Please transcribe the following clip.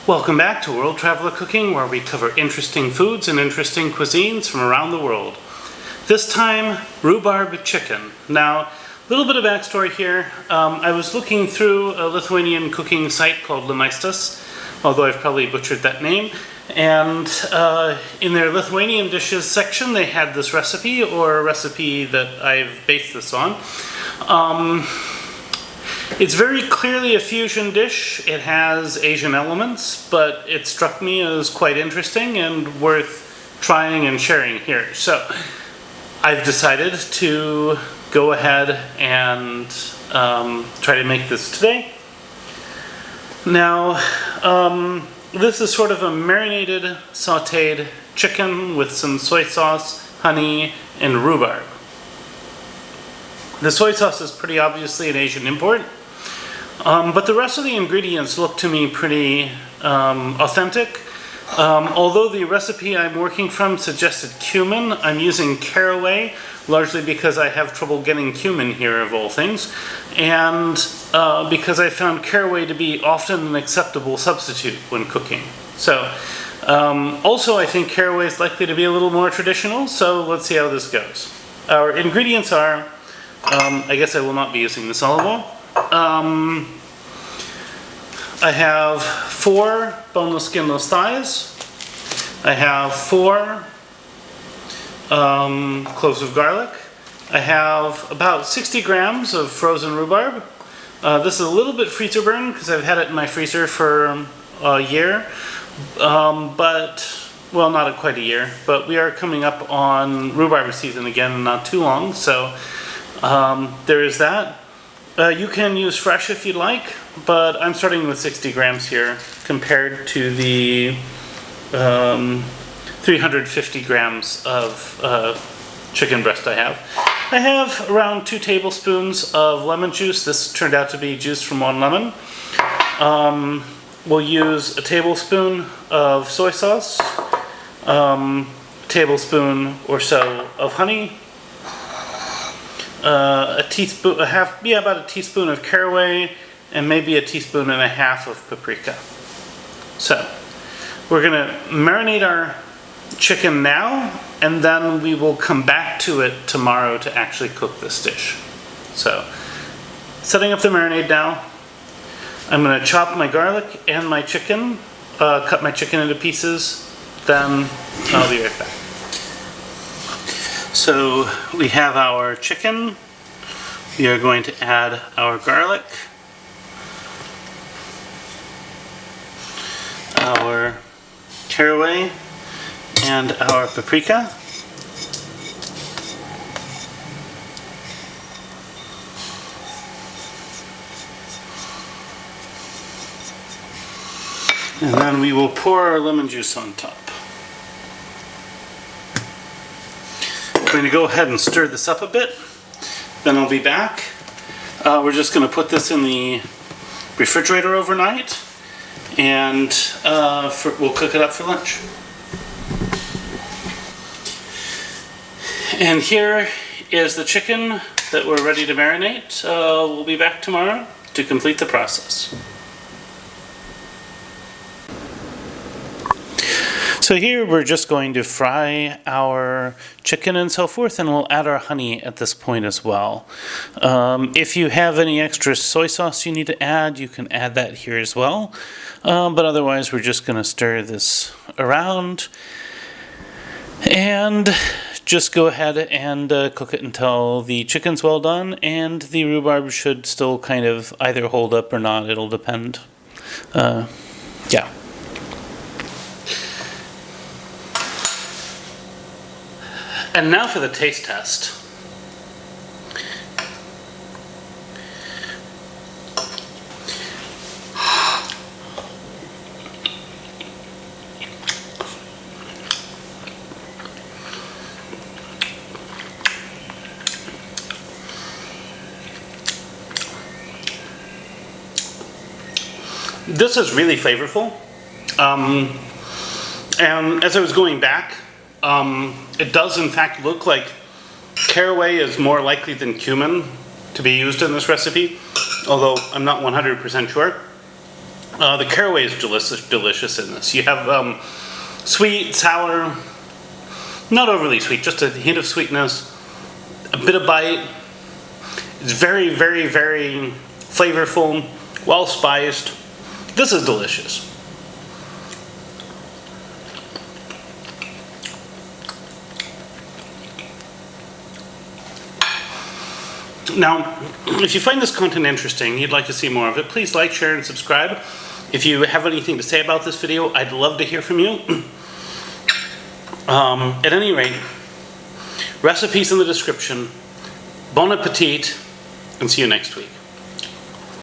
Welcome back to World Traveler Cooking, where we cover interesting foods and interesting cuisines from around the world. This time, rhubarb chicken. Now, a little bit of backstory here. I was looking through a Lithuanian cooking site called Lemaistas, although I've probably butchered that name. And in their Lithuanian dishes section, they had this recipe, or a recipe that I've based this on. It's very clearly a fusion dish. It has Asian elements, but it struck me as quite interesting and worth trying and sharing here. So I've decided to go ahead and try to make this today. Now, this is sort of a marinated, sauteed chicken with some soy sauce, honey, and rhubarb. The soy sauce is pretty obviously an Asian import. But the rest of the ingredients look to me pretty authentic. Although the recipe I'm working from suggested cumin, I'm using caraway, largely because I have trouble getting cumin here of all things, and because I found caraway to be often an acceptable substitute when cooking. So, also I think caraway is likely to be a little more traditional, so let's see how this goes. Our ingredients are, I guess I will not be using this olive oil. I have 4 boneless, skinless thighs. I have 4 cloves of garlic. I have about 60 grams of frozen rhubarb. This is a little bit freezer burned because I've had it in my freezer for a year, but, well, not quite a year, but we are coming up on rhubarb season again in not too long, so there is that. You can use fresh if you'd like, but I'm starting with 60 grams here compared to the 350 grams of chicken breast I have. I have around 2 tablespoons of lemon juice. This turned out to be juice from 1 lemon. We'll use a tablespoon of soy sauce, a tablespoon or so of honey, about a teaspoon of caraway, and maybe a teaspoon and a half of paprika. So, we're gonna marinate our chicken now, and then we will come back to it tomorrow to actually cook this dish. So, setting up the marinade now. I'm gonna chop my garlic and my chicken, cut my chicken into pieces, then I'll be right back. So we have our chicken. We are going to add our garlic, our caraway, and our paprika. And then we will pour our lemon juice on top. I'm going to go ahead and stir this up a bit, then I'll be back. We're just going to put this in the refrigerator overnight, and we'll cook it up for lunch. And here is the chicken that we're ready to marinate. We'll be back tomorrow to complete the process. So here we're just going to fry our chicken and so forth, and we'll add our honey at this point as well. If you have any extra soy sauce you need to add, you can add that here as well. But otherwise we're just going to stir this around and just go ahead and cook it until the chicken's well done, and the rhubarb should still kind of either hold up or not. It'll depend. Yeah. And now for the taste test. This is really flavorful. And as I was going back, it does in fact look like caraway is more likely than cumin to be used in this recipe, although I'm not 100% sure. The caraway is delicious in this. You have sweet, sour, not overly sweet, just a hint of sweetness, a bit of bite. It's very, very, very flavorful, well spiced. This is delicious. Now, if you find this content interesting, you'd like to see more of it, please like, share, and subscribe. If you have anything to say about this video, I'd love to hear from you. At any rate, recipes in the description. Bon appetit, and see you next week.